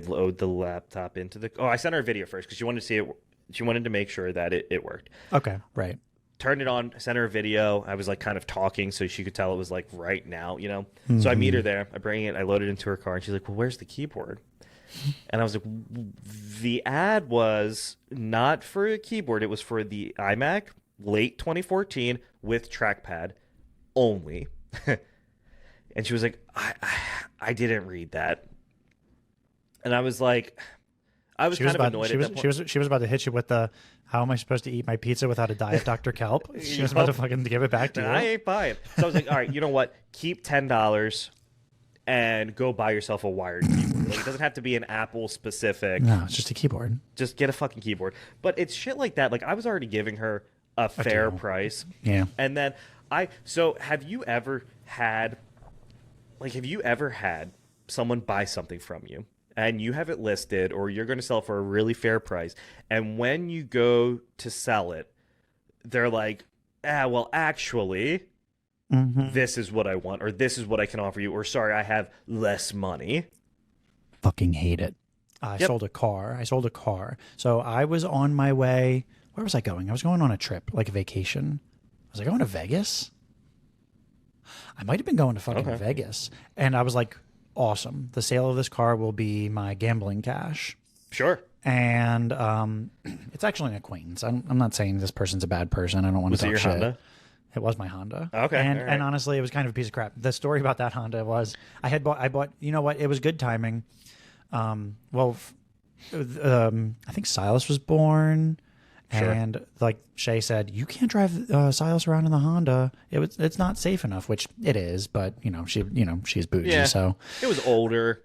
load the laptop into the. Oh, I sent her a video first because she wanted to see it. She wanted to make sure that it worked. Okay, right. Turned it on, sent her a video. I was like kind of talking so she could tell it was like right now, Mm-hmm. So I meet her there. I bring it. I load it into her car, and she's like, "Well, where's the keyboard?" And I was like, "The ad was not for a keyboard. It was for the iMac, late 2014, with trackpad only." And she was like, I didn't read that. And I was like, I was kind of annoyed at that point. She was about to hit you with the, how am I supposed to eat my pizza without a Diet Dr. Kelp? She was about to fucking give it back to you. I ain't buying. So I was like, all right, you know what? Keep $10 and go buy yourself a wired keyboard. Like, it doesn't have to be an Apple specific. No, it's just a keyboard. Just get a fucking keyboard. But it's shit like that. Like, I was already giving her a fair price. Yeah. And then so have you ever had someone buy something from you and you have it listed or you're going to sell it for a really fair price, and when you go to sell it, they're like, well, actually, this is what I want, or this is what I can offer you, or sorry, I have less money. Fucking hate it. I sold a car. So I was on my way. Where was I going? I was going on a trip, like a vacation. Was I going to Vegas? I might have been going to fucking Vegas. And I was like, awesome. The sale of this car will be my gambling cash. Sure. And it's actually an acquaintance. I'm not saying this person's a bad person. I don't want to talk shit. Honda? It was my Honda. Okay. And honestly, it was kind of a piece of crap. The story about that Honda was I bought, you know what? It was good timing. I think Silas was born. Sure. And like Shay said, you can't drive Silas around in the Honda. It's not safe enough, which it is. But she's bougie, so it was older.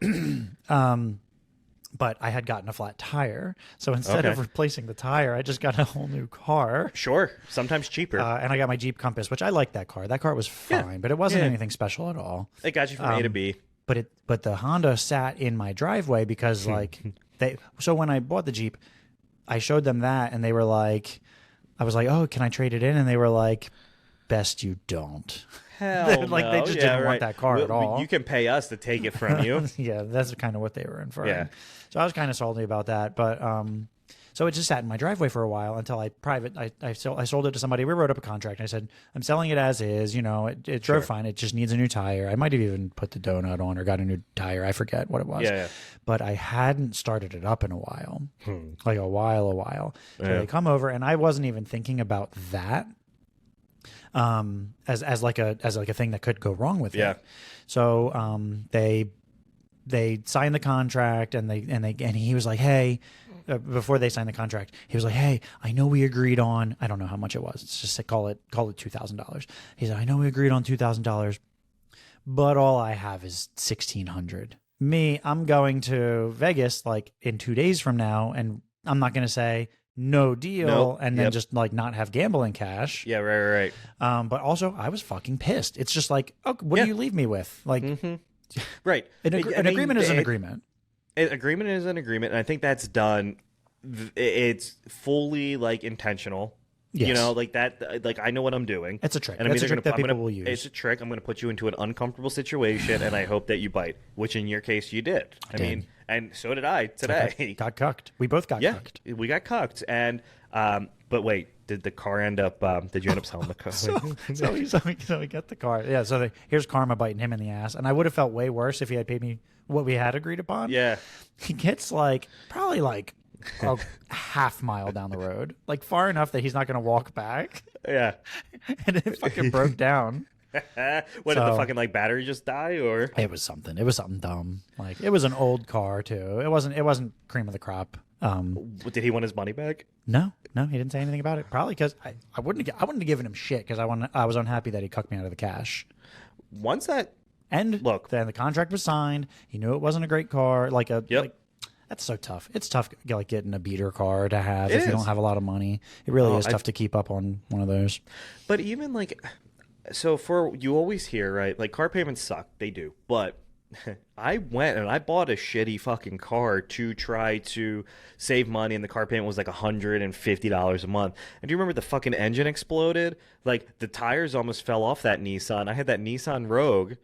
But I had gotten a flat tire, so instead of replacing the tire, I just got a whole new car. Sure, sometimes cheaper. And I got my Jeep Compass, which I liked that car. That car was fine, but it wasn't anything special at all. It got you from A to B. but the Honda sat in my driveway because like so when I bought the Jeep, I showed them that and they were like, I was like, oh, can I trade it in? And they were like, best you don't. Hell Like no. they just didn't want that car at all. You can pay us to take it from you. Yeah, that's kind of what they were inferring. Yeah. So I was kind of salty about that, but so it just sat in my driveway for a while until I sold it to somebody. We wrote up a contract. And I said, I'm selling it as is. You know, it drove fine. It just needs a new tire. I might have even put the donut on or got a new tire. I forget what it was. Yeah. But I hadn't started it up in a while, like a while. So they come over, and I wasn't even thinking about that as like a thing that could go wrong with it. So they signed the contract, and he was like, hey. Before they signed the contract, he was like, hey, I know we agreed on, I don't know how much it was. It's just call it $2,000. He said, I know we agreed on $2,000, but all I have is $1,600. Me, I'm going to Vegas like in 2 days from now, and I'm not going to say no deal and then just like not have gambling cash. Yeah, right. But also I was fucking pissed. It's just like, oh, what do you leave me with? Like, right. An agreement is an agreement. An agreement is an agreement, and I think that's done. It's fully like intentional. Yes. You know, like that. Like I know what I'm doing. It's a trick. And That's a trick that people will use. It's a trick. I'm going to put you into an uncomfortable situation, and I hope that you bite. Which in your case, you did. I mean, and so did I today. Got cucked. We both got cucked. We got cucked. And but wait, did the car end up? Did you end up selling the car? so we got the car. Yeah. So here's karma biting him in the ass, and I would have felt way worse if he had paid me what we had agreed upon. Yeah. He gets like probably like a half mile down the road, like far enough that he's not going to walk back. Yeah. And it fucking broke down. What did the fucking like battery just die, or it was something? It was something dumb. Like it was an old car too. It wasn't cream of the crop. Did he want his money back? No, he didn't say anything about it. Probably because I wouldn't have given him shit because I was unhappy that he cucked me out of the cash. Once that. And look, then the contract was signed. He knew it wasn't a great car. Like that's so tough. It's tough, like getting a beater car to have if you don't have a lot of money. It really is tough to keep up on one of those. But even like, so you always hear, right? Like car payments suck. They do. But I went and I bought a shitty fucking car to try to save money, and the car payment was like $150 a month. And do you remember the fucking engine exploded? Like the tires almost fell off that Nissan. I had that Nissan Rogue.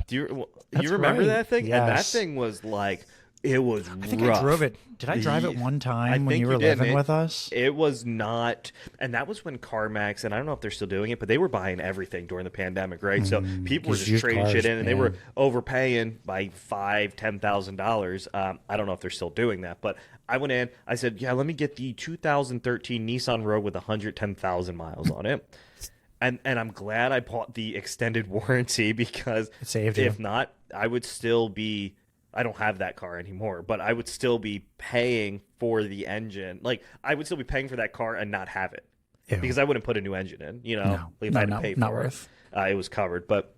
Do you remember that thing? Yes. And that thing was like, it was rough. I think I drove it. Did I drive it one time when you were living with us? It was not, and that was when CarMax, and I don't know if they're still doing it, but they were buying everything during the pandemic, right? So people were just trading shit in, and they were overpaying by $5,000-$10,000. I don't know if they're still doing that, but I went in. I said, "Yeah, let me get the 2013 Nissan Rogue with 110,000 miles on it." And I'm glad I bought the extended warranty because it saved you. If not, I would still be. I don't have that car anymore, but I would still be paying for the engine. Like I would still be paying for that car and not have it because I wouldn't put a new engine in. You know, if I had to pay for it, it was covered. But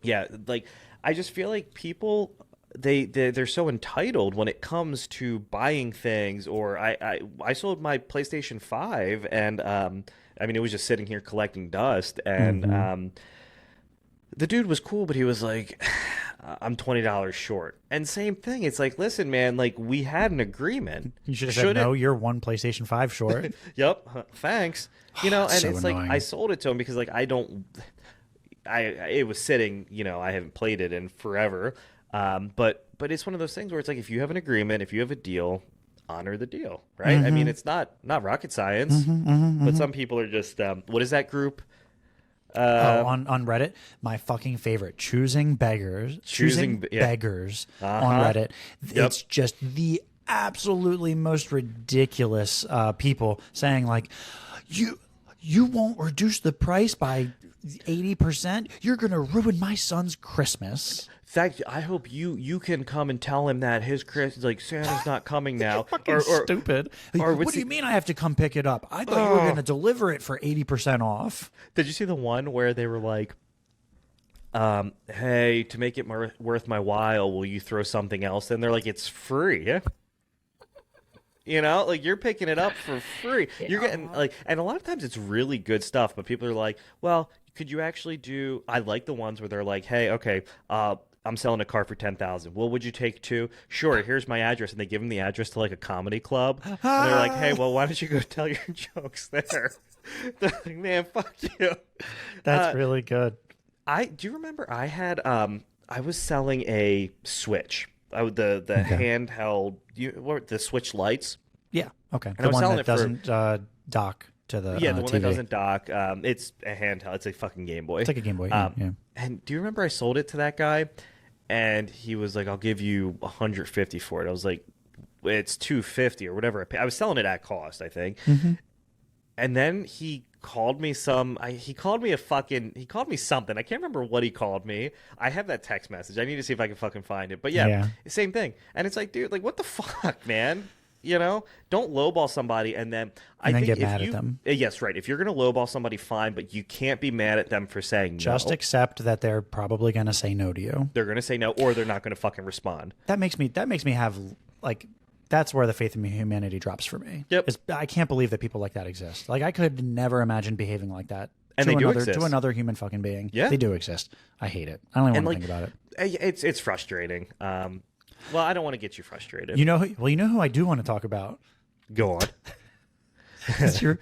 yeah, like I just feel like people they're so entitled when it comes to buying things. Or I sold my PlayStation 5 and I mean, it was just sitting here collecting dust, and the dude was cool, but he was like, I'm $20 short. And same thing. It's like, listen, man, like we had an agreement. You should have said, no, you're one PlayStation 5 short. Yep. Thanks. You know, and so it's annoying. like, I sold it to him because like, it was sitting, you know, I haven't played it in forever. But it's one of those things where it's like, if you have an agreement, if you have a deal, honor the deal, right? I mean, it's not rocket science, but some people are just, what is that group? On Reddit, my fucking favorite, choosing beggars on Reddit. It's just the absolutely most ridiculous people saying like, you won't reduce the price by 80%. You're gonna ruin my son's Christmas. Fact, I hope you can come and tell him that his like Santa's not coming now. Fucking stupid. What do you mean I have to come pick it up? I thought you were going to deliver it for 80% off. Did you see the one where they were like, hey, to make it worth my while, will you throw something else in? They're like, it's free. You know, like you're picking it up for free. You're getting like, and a lot of times it's really good stuff, but people are like, well, could you actually do, I like the ones where they're like, hey, okay, I'm selling a car for 10,000. Well, would you take 2? Sure. Here's my address, and they give him the address to like a comedy club, and they're like, hey, well, why don't you go tell your jokes there? They're like, man, fuck you. That's really good. Do you remember I had I was selling a Switch, the handheld, the Switch lights. Yeah. Okay. And The I was one selling that it for doesn't dock to the the one TV. that doesn't dock. It's a handheld. It's a fucking Game Boy. It's like a Game Boy. Yeah. And do you remember I sold it to that guy, and he was like, "I'll give you 150 for it." I was like, "It's 250 or whatever." I was selling it at cost, I think. Mm-hmm. And then he called me something. I can't remember what he called me. I have that text message. I need to see if I can fucking find it. But yeah, same thing. And it's like, dude, like, what the fuck, man? You know, don't lowball somebody and then get mad at them. Yes, right. If you're going to lowball somebody, fine, but you can't be mad at them for saying Just no. accept that they're probably going to say no to you. They're going to say no, or they're not going to fucking respond. That makes me have like, that's where the faith in humanity drops for me. Yep. I can't believe that people like that exist. Like, I could never imagine behaving like that. And they do exist. To another human fucking being. Yeah. They do exist. I hate it. I don't even want to think about it. It's frustrating. Well, I don't want to get you frustrated. You know who I do want to talk about? Go on. It's the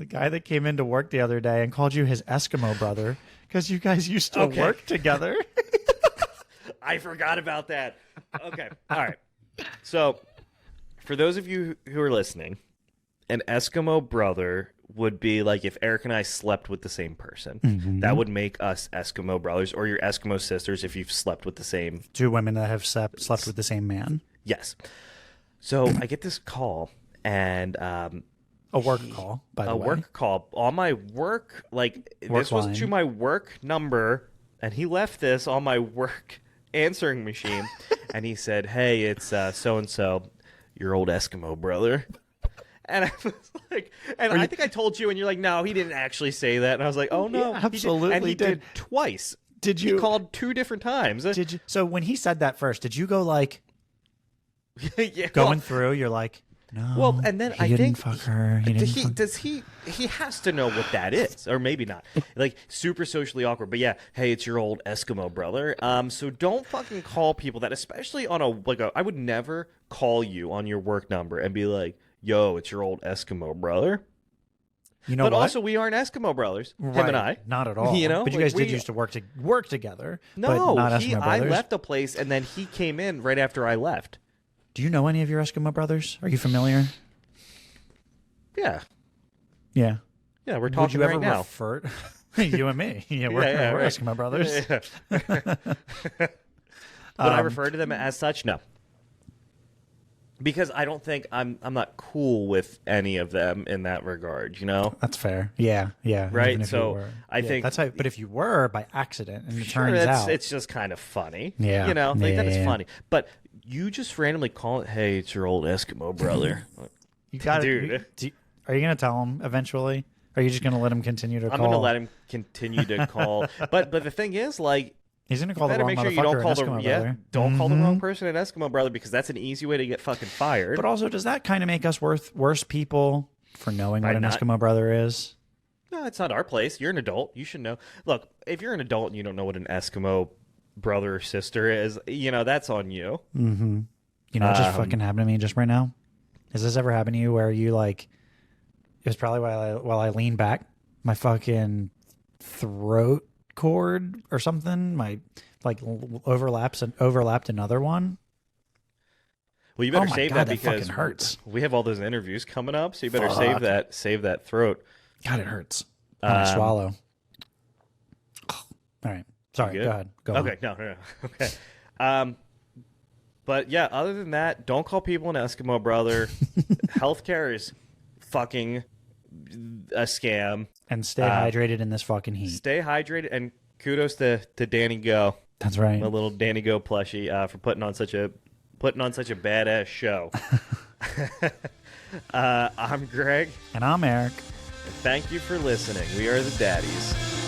guy that came into work the other day and called you his Eskimo brother because you guys used to work together. I forgot about that. Okay. All right. So, for those of you who are listening, an Eskimo brother would be like if Eric and I slept with the same person. Mm-hmm. That would make us Eskimo brothers, or your Eskimo sisters if you've slept with the same... 2 women that have slept with the same man. Yes. So I get this call, and... a work call, by the way. A work call. On my work, this was to my work number, and he left this on my work answering machine, and he said, hey, it's so-and-so, your old Eskimo brother. And I was like, I think I told you, and you're like, no, he didn't actually say that. And I was like, oh, no. Yeah, absolutely. And he did twice. Did you? He called 2 different times. Did you? So when he said that first, did you go like, yeah, going through, you're like, no. Well, and then I think fuck her. He has to know what that is, or maybe not. Like, super socially awkward. But yeah, hey, it's your old Eskimo brother. So don't fucking call people that, especially on I would never call you on your work number and be like, yo, it's your old Eskimo brother. You know, but what? also we aren't Eskimo brothers, right. Him and I. Not at all. You know, but you guys did used to work together. No, but not Eskimo I brothers. left a place and then he came in right after I left. Do you know any of your Eskimo brothers? Are you familiar? Yeah. Yeah. Yeah, we're talking right now. Refer you and me? Yeah, we're right. Eskimo brothers. Yeah. Would I refer to them as such? No. Because I don't think I'm not cool with any of them in that regard, you know? That's fair. Yeah. Right? So I think that's how, but if you were by accident and it sure, turns out it's just kind of funny. Yeah. You know, that is yeah. funny. But you just randomly call it, hey, it's your old Eskimo brother. You got Dude. Are you going to tell him eventually? Or are you just going to let him continue to call? I'm going to let him continue to call. But the thing is, like, he's going to call the wrong make sure motherfucker you don't call an Eskimo brother. Don't call the wrong person an Eskimo brother, because that's an easy way to get fucking fired. But also, does that kind of make us worse people for knowing what an Eskimo brother is? No, it's not our place. You're an adult. You should know. Look, if you're an adult and you don't know what an Eskimo brother or sister is, you know, that's on you. Mm-hmm. You know what just fucking happened to me just right now? Has this ever happened to you where you, like, it was probably while I leaned back, my fucking throat cord or something, overlapped another one. Well, you better save that because fucking hurts. We have all those interviews coming up, so you better save that throat. God, it hurts when I swallow. All right, sorry. Go ahead. Go on. Okay, no. Okay. But yeah, other than that, don't call people an Eskimo brother. Healthcare is fucking a scam. And stay hydrated in this fucking heat. Stay hydrated, and kudos to Danny Go. That's right. My little Danny Go plushie for putting on such a badass show. I'm Greg. And I'm Eric. And thank you for listening. We are the Daddies.